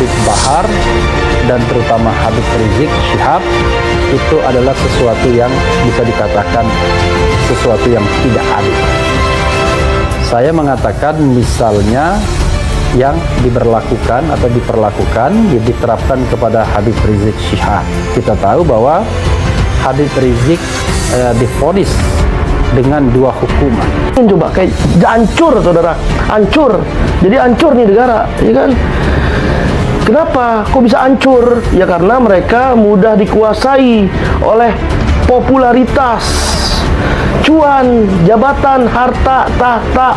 Habib Bahar dan terutama Habib Rizik Syihab itu adalah sesuatu yang bisa dikatakan sesuatu yang tidak adil. Saya mengatakan misalnya yang diberlakukan atau diterapkan kepada Habib Rizik Syihab. Kita tahu bahwa Habib Rizik divonis dengan 2 hukuman. Coba kayak hancur, saudara, hancur. Jadi hancur nih negara, ya kan? Kenapa? Kok bisa hancur? Ya karena mereka mudah dikuasai oleh popularitas, cuan, jabatan, harta, tahta,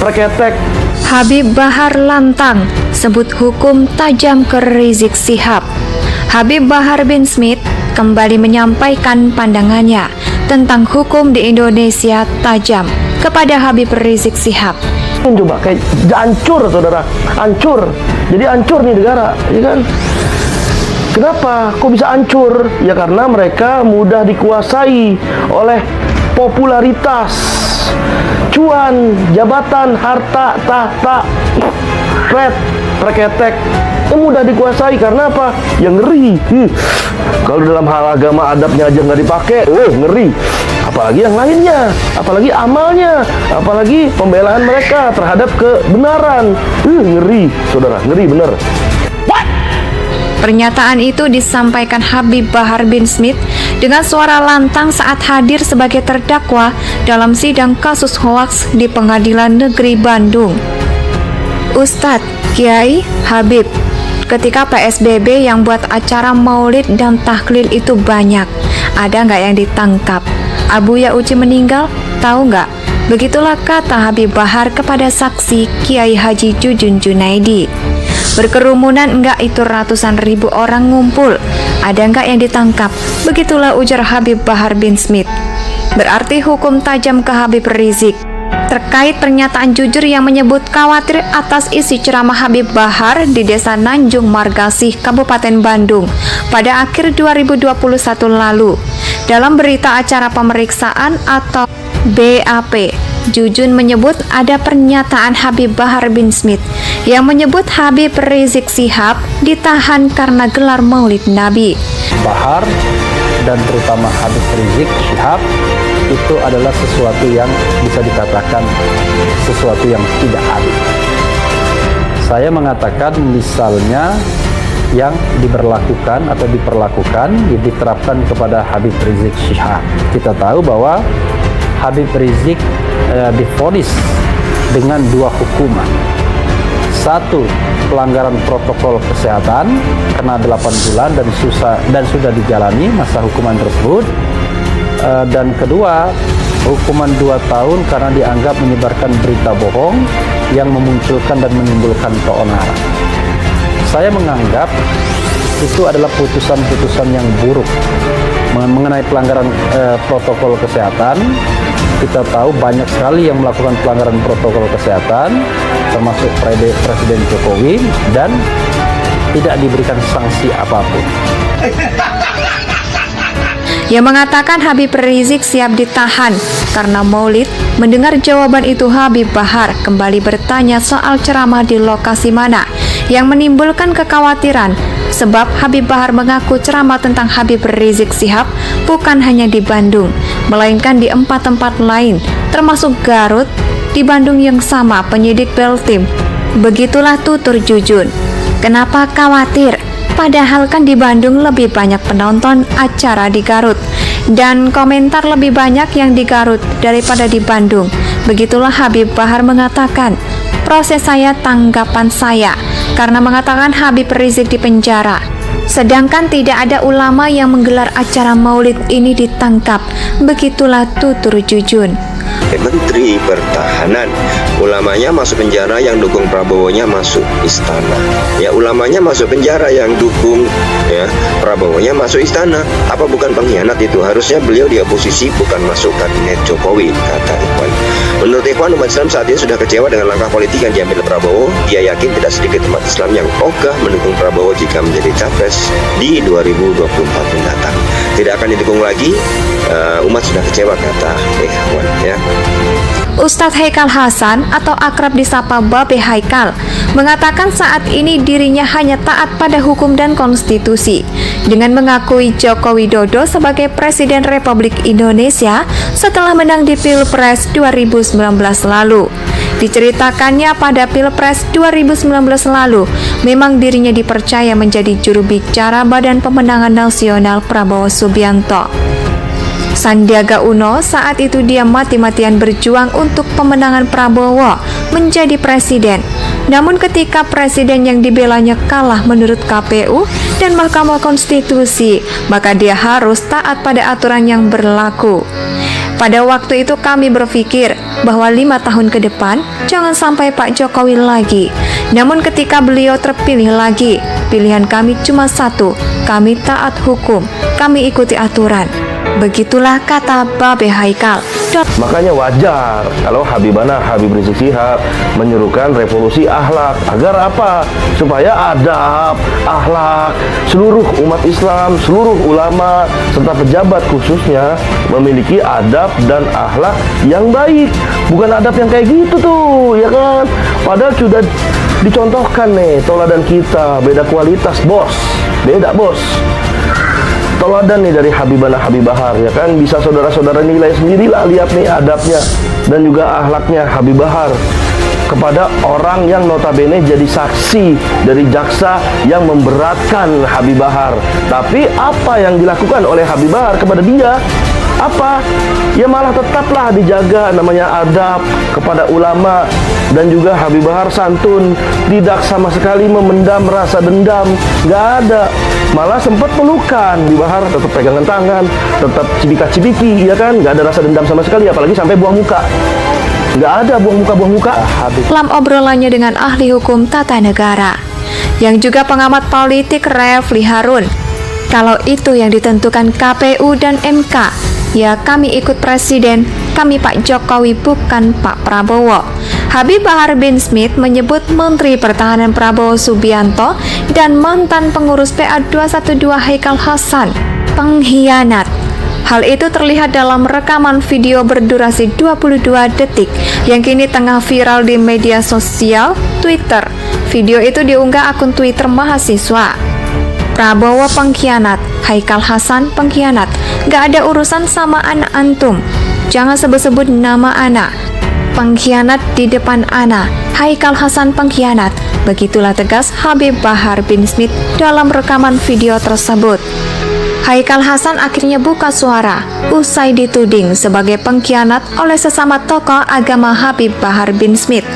reketek. Habib Bahar lantang sebut hukum tajam ke Rizik Syihab. Habib Bahar bin Smith kembali menyampaikan pandangannya tentang hukum di Indonesia tajam kepada Habib Rizik Syihab. Coba kayak hancur, saudara, hancur. Jadi hancur nih negara, ya kan? Kenapa? Kok bisa hancur? Ya karena mereka mudah dikuasai oleh popularitas, cuan, jabatan, harta, tahta, reketek. Mudah dikuasai karena apa? Ya ngeri. Kalau dalam hal agama adabnya aja nggak dipakai, ngeri. Apalagi yang lainnya, apalagi amalnya, apalagi pembelaan mereka terhadap kebenaran. Ngeri, saudara, ngeri bener. Pernyataan itu disampaikan Habib Bahar bin Smith dengan suara lantang saat hadir sebagai terdakwa dalam sidang kasus hoaks di Pengadilan Negeri Bandung. Ustadz Kiai Habib, ketika PSBB yang buat acara maulid dan tahlil itu banyak, ada nggak yang ditangkap? Abuya Uci meninggal, tahu nggak? Begitulah kata Habib Bahar kepada saksi Kiai Haji Jujun Junaidi. Berkerumunan enggak itu ratusan ribu orang ngumpul, ada enggak yang ditangkap? Begitulah ujar Habib Bahar bin Smith. Berarti hukum tajam ke Habib Rizik. Terkait pernyataan jujur yang menyebut khawatir atas isi ceramah Habib Bahar di Desa Nanjung Margasih, Kabupaten Bandung pada akhir 2021 lalu. Dalam berita acara pemeriksaan atau BAP, Jujun menyebut ada pernyataan Habib Bahar bin Smith yang menyebut Habib Rizik Syihab ditahan karena gelar Maulid Nabi. Bahar dan terutama Habib Rizik Syihab itu adalah sesuatu yang bisa dikatakan sesuatu yang tidak adil. Saya mengatakan misalnya yang diberlakukan atau diterapkan kepada Habib Rizik Syihab. Kita tahu bahwa Habib Rizik divonis dengan 2 hukuman. 1, pelanggaran protokol kesehatan kena 8 bulan dan sudah dijalani masa hukuman tersebut. Dan kedua, hukuman 2 tahun karena dianggap menyebarkan berita bohong yang memunculkan dan menimbulkan keonaran. Saya menganggap itu adalah putusan-putusan yang buruk mengenai pelanggaran protokol kesehatan. Kita tahu banyak sekali yang melakukan pelanggaran protokol kesehatan, termasuk Presiden Jokowi, dan tidak diberikan sanksi apapun. Yang mengatakan Habib Rizik siap ditahan karena maulid. Mendengar jawaban itu, Habib Bahar kembali bertanya soal ceramah di lokasi mana yang menimbulkan kekhawatiran, sebab Habib Bahar mengaku ceramah tentang Habib Rizik Syihab bukan hanya di Bandung, melainkan di 4 tempat lain, termasuk Garut. Di Bandung yang sama, penyidik Beltim. Begitulah tutur Jujun. Kenapa khawatir? Padahal kan di Bandung lebih banyak penonton acara di Garut, dan komentar lebih banyak yang di Garut daripada di Bandung. Begitulah Habib Bahar mengatakan, proses saya, tanggapan saya, karena mengatakan Habib Rizik di penjara. Sedangkan tidak ada ulama yang menggelar acara maulid ini ditangkap. Begitulah tutur Jujun. Menteri Pertahanan, ulamanya masuk penjara, yang dukung Prabowo-nya masuk istana. Ya, ulamanya masuk penjara, yang dukung Prabowo-nya masuk istana. Apa bukan pengkhianat itu? Harusnya beliau di oposisi, bukan masuk kabinet Jokowi, kata Ikhwan. Menurut Ikhwan, umat Islam saat ini sudah kecewa dengan langkah politik yang diambil Prabowo. Dia yakin tidak sedikit umat Islam yang ogah mendukung Prabowo jika menjadi capres di 2024 mendatang. Tidak akan didukung lagi, umat sudah kecewa, kata Ikhwan, ya. Ustadz Haikal Hasan atau akrab disapa Babe Haikal mengatakan saat ini dirinya hanya taat pada hukum dan konstitusi dengan mengakui Joko Widodo sebagai Presiden Republik Indonesia setelah menang di Pilpres 2019 lalu. Diceritakannya pada Pilpres 2019 lalu, memang dirinya dipercaya menjadi juru bicara Badan Pemenangan Nasional Prabowo Subianto. Sandiaga Uno saat itu dia mati-matian berjuang untuk pemenangan Prabowo menjadi presiden. Namun ketika presiden yang dibelanya kalah menurut KPU dan Mahkamah Konstitusi, maka dia harus taat pada aturan yang berlaku. Pada waktu itu kami berpikir bahwa 5 tahun ke depan jangan sampai Pak Jokowi lagi. Namun ketika beliau terpilih lagi, pilihan kami cuma satu, kami taat hukum, kami ikuti aturan. Begitulah kata Babe Haikal. Makanya wajar kalau Habib Rizik Syihab menyerukan revolusi akhlak. Agar apa? Supaya adab, akhlak seluruh umat Islam, seluruh ulama serta pejabat khususnya memiliki adab dan akhlak yang baik. Bukan adab yang kayak gitu tuh, ya kan? Padahal sudah dicontohkan nih teladan kita, beda kualitas, bos. Beda, bos. Teladan nih dari Habib Bahar, ya kan, bisa saudara-saudara nilai sendirilah, lihat nih adabnya dan juga akhlaknya Habib Bahar kepada orang yang notabene jadi saksi dari jaksa yang memberatkan Habib Bahar. Tapi apa yang dilakukan oleh Habib Bahar kepada dia? Apa? Ya malah tetaplah dijaga namanya adab kepada ulama. Dan juga Habib Bahar santun, tidak sama sekali memendam rasa dendam, nggak ada. Malah sempat pelukan, Habib Bahar tetap pegangan tangan, tetap cibika-cibiki, ya kan, nggak ada rasa dendam sama sekali, apalagi sampai buang muka. Nggak ada buang muka. Dalam obrolannya dengan ahli hukum tata negara, yang juga pengamat politik Refli Harun, kalau itu yang ditentukan KPU dan MK, ya kami ikut presiden, kami Pak Jokowi bukan Pak Prabowo. Habib Bahar bin Smith menyebut Menteri Pertahanan Prabowo Subianto dan mantan pengurus PA212 Haikal Hasan pengkhianat. Hal itu terlihat dalam rekaman video berdurasi 22 detik yang kini tengah viral di media sosial Twitter. Video itu diunggah akun Twitter mahasiswa. Prabowo pengkhianat, Haikal Hasan pengkhianat. Gak ada urusan sama anak antum. Jangan sebut-sebut nama anak. Pengkhianat di depan anak, Haikal Hasan pengkhianat. Begitulah tegas Habib Bahar bin Smith dalam rekaman video tersebut. Haikal Hasan akhirnya buka suara usai dituding sebagai pengkhianat oleh sesama tokoh agama Habib Bahar bin Smith.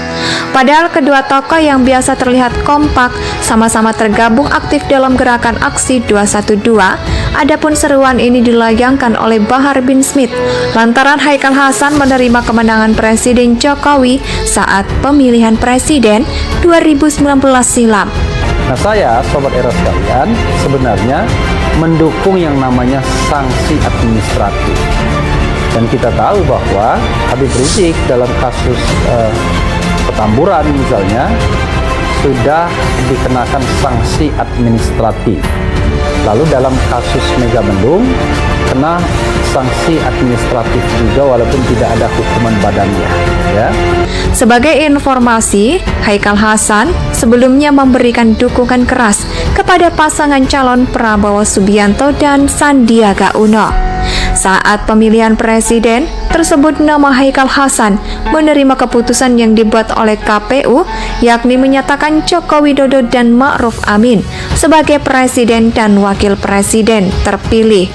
Padahal kedua tokoh yang biasa terlihat kompak sama-sama tergabung aktif dalam gerakan aksi 212. Adapun seruan ini dilayangkan oleh Bahar bin Smith lantaran Haikal Hasan menerima kemenangan Presiden Jokowi saat pemilihan presiden 2019 silam. Nah, saya, Sobat Era sekalian, sebenarnya mendukung yang namanya sanksi administratif. Dan kita tahu bahwa Habib Rizik dalam kasus Petamburan misalnya sudah dikenakan sanksi administratif. Lalu dalam kasus Megamendung kena sanksi administratif juga walaupun tidak ada hukuman badannya, ya. Sebagai informasi, Haikal Hasan sebelumnya memberikan dukungan keras kepada pasangan calon Prabowo Subianto dan Sandiaga Uno. Saat pemilihan presiden tersebut, nama Haikal Hasan menerima keputusan yang dibuat oleh KPU, yakni menyatakan Joko Widodo dan Ma'ruf Amin sebagai presiden dan wakil presiden terpilih.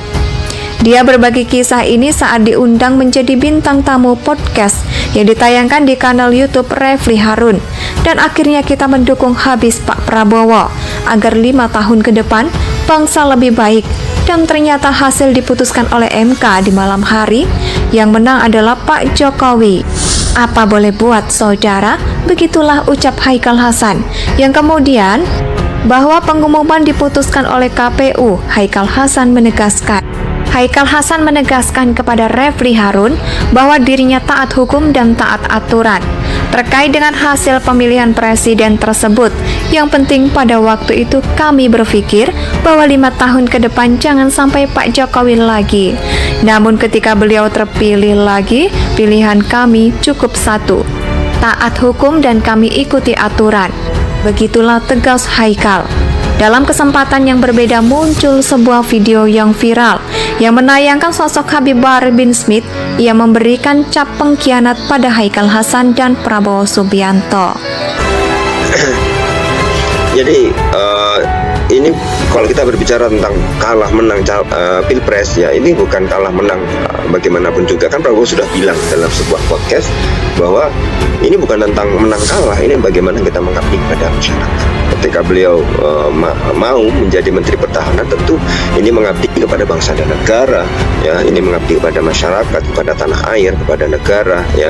Dia berbagi kisah ini saat diundang menjadi bintang tamu podcast yang ditayangkan di kanal YouTube Refli Harun. Dan akhirnya kita mendukung habis Pak Prabowo agar 5 tahun ke depan bangsa lebih baik. Dan ternyata hasil diputuskan oleh MK di malam hari, yang menang adalah Pak Jokowi. Apa boleh buat saudara? Begitulah ucap Haikal Hasan, yang kemudian bahwa pengumuman diputuskan oleh KPU. Haikal Hasan menegaskan kepada Refli Harun bahwa dirinya taat hukum dan taat aturan terkait dengan hasil pemilihan presiden tersebut. Yang penting pada waktu itu kami berpikir bahwa 5 tahun ke depan jangan sampai Pak Jokowi lagi. Namun ketika beliau terpilih lagi, pilihan kami cukup satu, taat hukum dan kami ikuti aturan. Begitulah tegas Haikal. Dalam kesempatan yang berbeda muncul sebuah video yang viral yang menayangkan sosok Habib Bahar bin Smith. Ia memberikan cap pengkhianat pada Haikal Hasan dan Prabowo Subianto. Jadi ini kalau kita berbicara tentang kalah menang pilpres, ya ini bukan kalah menang bagaimanapun juga. Kan Prabowo sudah bilang dalam sebuah podcast bahwa ini bukan tentang menang kalah, ini bagaimana kita mengabdi kepada masyarakat. Ketika beliau mau menjadi Menteri Pertahanan, tentu ini mengabdi kepada bangsa dan negara, ya ini mengabdi kepada masyarakat, kepada tanah air, kepada negara, ya